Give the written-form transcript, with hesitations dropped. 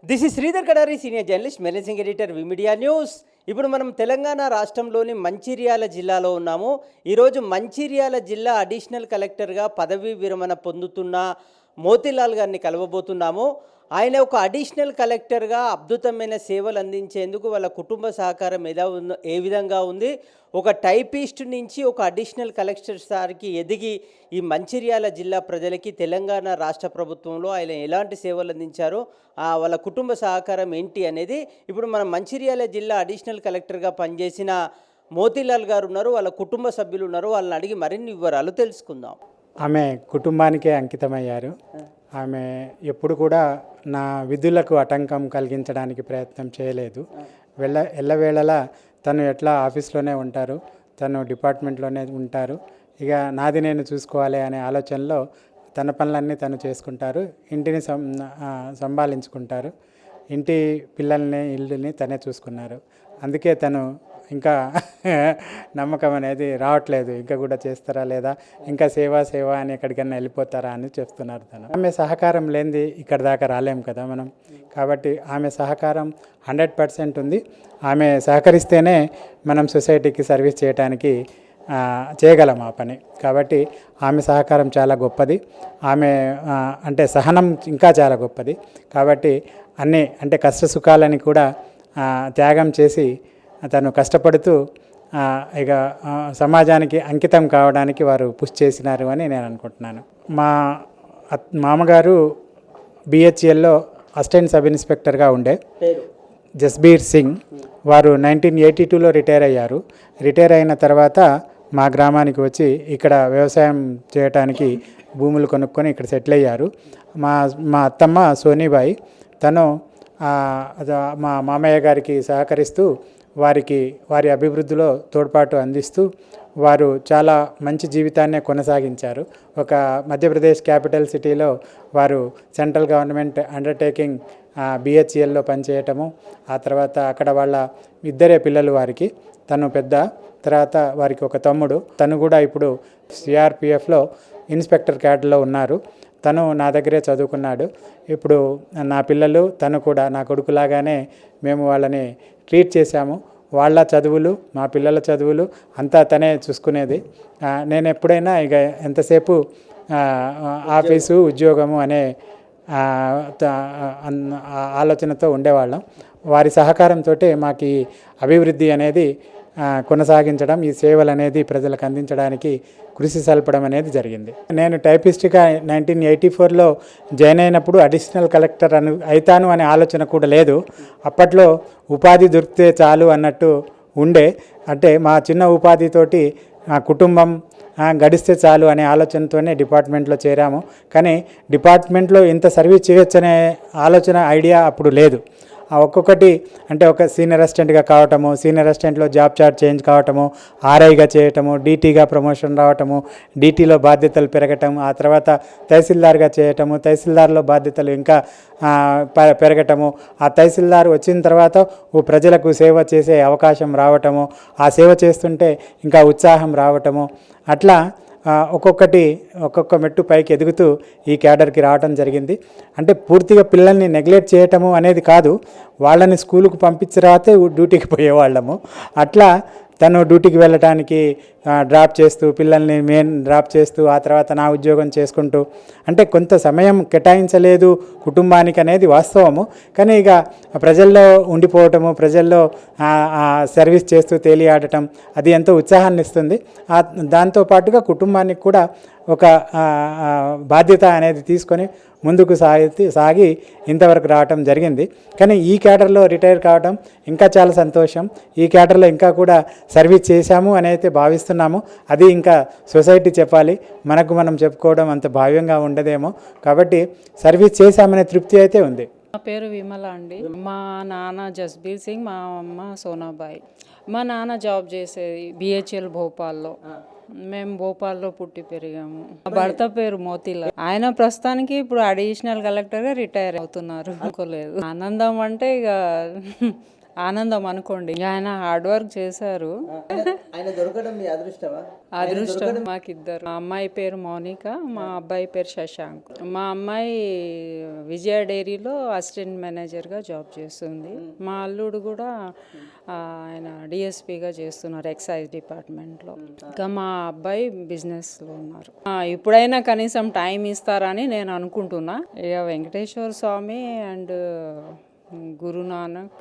This is Sridhar Kadari, senior journalist, managing editor, V Media news. ఇప్పుడు మనం తెలంగాణ రాష్ట్రంలోని మంచిర్యాల జిల్లాలో ఉన్నాము. ఈరోజు మంచిర్యాల జిల్లా అడిషనల్ కలెక్టర్గా పదవీ విరమణ పొందుతున్న మోతీలాల్ గారిని కలవబోతున్నాము. ఆయన ఒక అడిషనల్ కలెక్టర్గా అద్భుతమైన సేవలు అందించేందుకు వాళ్ళ కుటుంబ సహకారం ఏ విధంగా ఉంది, ఒక టైపిస్ట్ నుంచి ఒక అడిషనల్ కలెక్టర్ స్థాయికి ఎదిగి ఈ మంచిర్యాల జిల్లా ప్రజలకి తెలంగాణ రాష్ట్ర ప్రభుత్వంలో ఆయన ఎలాంటి సేవలు అందించారో, వాళ్ళ కుటుంబ సహకారం ఏంటి అనేది ఇప్పుడు మన మంచిర్యాల జిల్లా అడిషనల్ కలెక్టర్గా పనిచేసిన మోతీలాల్ గారు ఉన్నారు, వాళ్ళ కుటుంబ సభ్యులు ఉన్నారు. వాళ్ళని అడిగి మరిన్ని వివరాలు తెలుసుకుందాం. ఆమె కుటుంబానికే అంకితమయ్యారు. ఆమె ఎప్పుడు కూడా నా విధులకు ఆటంకం కలిగించడానికి ప్రయత్నం చేయలేదు. ఎల్లవేళలా తను ఎట్లా ఆఫీస్లోనే ఉంటారు, తను డిపార్ట్మెంట్లోనే ఉంటారు. ఇక నాది నేను చూసుకోవాలి అనే ఆలోచనలో తన పనులన్నీ తను చేసుకుంటారు. ఇంటిని సంభాళించుకుంటారు. ఇంటి పిల్లల్ని ఇల్లుని తనే చూసుకున్నారు. అందుకే తను ఇంకా నమ్మకం అనేది రావట్లేదు. ఇంకా కూడా చేస్తారా లేదా, ఇంకా సేవ అని ఎక్కడికైనా వెళ్ళిపోతారా అని చెప్తున్నారు. తను ఆమె సహకారం లేనిది ఇక్కడ దాకా రాలేం కదా మనం. కాబట్టి ఆమె సహకారం 100% ఉంది. ఆమె సహకరిస్తేనే మనం సొసైటీకి సర్వీస్ చేయగలం ఆ పని. కాబట్టి ఆమె సహకారం చాలా గొప్పది. ఆమె అంటే సహనం ఇంకా చాలా గొప్పది. కాబట్టి అన్నీ అంటే కష్ట సుఖాలని కూడా త్యాగం చేసి తను కష్టపడుతూ ఇక సమాజానికి అంకితం కావడానికి వారు పుష్ చేసినారు అని నేను అనుకుంటున్నాను. మా మామగారు బిహెచ్ఎల్లో అసిస్టెంట్ సబ్ ఇన్స్పెక్టర్గా ఉండే జస్బీర్ సింగ్. వారు 1982లో రిటైర్ అయ్యారు. రిటైర్ అయిన తర్వాత మా గ్రామానికి వచ్చి ఇక్కడ వ్యవసాయం చేయడానికి భూములు కొనుక్కొని ఇక్కడ సెటిల్ అయ్యారు. మా అత్తమ్మ సోనీబాయి, తను మా మామయ్య గారికి సహకరిస్తూ వారి అభివృద్ధిలో తోడ్పాటు అందిస్తూ వారు చాలా మంచి జీవితాన్నే కొనసాగించారు. ఒక మధ్యప్రదేశ్ క్యాపిటల్ సిటీలో వారు సెంట్రల్ గవర్నమెంట్ అండర్టేకింగ్ బిహెచ్ఎల్లో పనిచేయటము, ఆ తర్వాత అక్కడ వాళ్ళ ఇద్దరే పిల్లలు వారికి. తను పెద్ద, తర్వాత వారికి ఒక తమ్ముడు. తను కూడా ఇప్పుడు సిఆర్పిఎఫ్లో ఇన్స్పెక్టర్ క్యాడర్లో ఉన్నారు. తను నా దగ్గరే చదువుకున్నాడు. ఇప్పుడు నా పిల్లలు, తను కూడా నా కొడుకులాగానే మేము వాళ్ళని ట్రీట్ చేశాము. వాళ్ళ చదువులు, మా పిల్లల చదువులు అంతా తనే చూసుకునేది. నేను ఎప్పుడైనా ఇక ఎంతసేపు ఆఫీసు ఉద్యోగము అనే ఆలోచనతో ఉండేవాళ్ళం. వారి సహకారంతో మాకు ఈ అభివృద్ధి అనేది కొనసాగించడం, ఈ సేవలు అనేది ప్రజలకు అందించడానికి కృషి సల్పడం అనేది జరిగింది. నేను టైపిస్ట్గా 1984లో జాయిన్ అయినప్పుడు అడిషనల్ కలెక్టర్ అవుతాను అనే ఆలోచన కూడా లేదు. అప్పట్లో ఉపాధి దొరికితే చాలు అన్నట్టు ఉండే. అంటే మా చిన్న ఉపాధితోటి కుటుంబం గడిస్తే చాలు అనే ఆలోచనతోనే డిపార్ట్మెంట్లో చేరాము. కానీ డిపార్ట్మెంట్లో ఇంత సర్వీస్ చేయొచ్చనే ఐడియా అప్పుడు లేదు. ఒక్కొక్కటి అంటే ఒక సీనియర్ అసిస్టెంట్గా కావటము, సీనియర్ అసిస్టెంట్లో జాబ్ చార్ట్ చేంజ్ కావటము, ఆర్ఐగా చేయటము, డీటీగా ప్రమోషన్ రావటము, డీటీలో బాధ్యతలు పెరగటం, ఆ తర్వాత తహసీల్దార్గా చేయటము, తహసీల్దార్లో బాధ్యతలు ఇంకా పెరగటము, ఆ తహసీల్దార్ వచ్చిన తర్వాత ప్రజలకు సేవ చేసే అవకాశం రావటము, ఆ సేవ చేస్తుంటే ఇంకా ఉత్సాహం రావటము, అట్లా ఒక్కొక్క మెట్టు పైకి ఎదుగుతూ ఈ క్యాడర్కి రావడం జరిగింది. అంటే పూర్తిగా పిల్లల్ని నెగ్లెక్ట్ చేయటము అనేది కాదు, వాళ్ళని స్కూలుకు పంపించిన తర్వాతే డ్యూటీకి పోయేవాళ్ళము. అట్లా తను డ్యూటీకి వెళ్ళటానికి డ్రాప్ చేస్తూ, పిల్లల్ని డ్రాప్ చేస్తూ, ఆ తర్వాత నా ఉద్యోగం చేసుకుంటూ, అంటే కొంత సమయం కేటాయించలేదు కుటుంబానికి అనేది వాస్తవము. కానీ ఇక ప్రజల్లో ఉండిపోవటము, ప్రజల్లో సర్వీస్ చేస్తూ తేలియాడటం అది ఎంతో ఉత్సాహాన్ని ఇస్తుంది. దాంతోపాటుగా కుటుంబానికి కూడా ఒక బాధ్యత అనేది తీసుకొని ముందుకు సాగి ఇంతవరకు రావటం జరిగింది. కానీ ఈ క్యాడర్లో రిటైర్ కావడం ఇంకా చాలా సంతోషం. ఈ క్యాడర్లో ఇంకా కూడా సర్వీస్ చేశాము అని అయితే భావిస్తున్నాము. అది ఇంకా సొసైటీ చెప్పాలి, మనకు మనం చెప్పుకోవడం అంత భావ్యంగా ఉండదేమో. కాబట్టి సర్వీస్ చేశామనే తృప్తి అయితే ఉంది. నా పేరు విమల అండి. మా నాన్న జస్బీర్ సింగ్, మా అమ్మ సోనాబాయి. మా నాన్న జాబ్ చేసేది బిహెచ్ఎల్ భోపాల్లో. మేము భోపాల్లో పుట్టి పెరిగాము. మా భర్త పేరు మోతీలాల్. ఆయన ప్రస్తుతానికి ఇప్పుడు అడిషనల్ కలెక్టర్గా రిటైర్ అవుతున్నారు. అనుకోలేదు. ఆనందం అంటే ఇక ఆనందం అనుకోండి. ఆయన హార్డ్ వర్క్ చేశారు. ఆయన దొరకడం మీ అదృష్టమా? అదృష్టం. మాకిద్దరు. మా అమ్మాయి పేరు మౌనిక, మా అబ్బాయి పేరు శశాంక్. మా అమ్మాయి విజయ డైరీలో అసిస్టెంట్ మేనేజర్గా జాబ్ చేస్తుంది. మా అల్లుడు కూడా ఆయన డిఎస్పీగా చేస్తున్నారు ఎక్సైజ్ డిపార్ట్మెంట్లో. ఇంకా మా అబ్బాయి బిజినెస్లో ఉన్నారు. ఇప్పుడైనా కనీసం టైం ఇస్తారని నేను అనుకుంటున్నా. ఇక వెంకటేశ్వర స్వామి అండ్ గురునానక్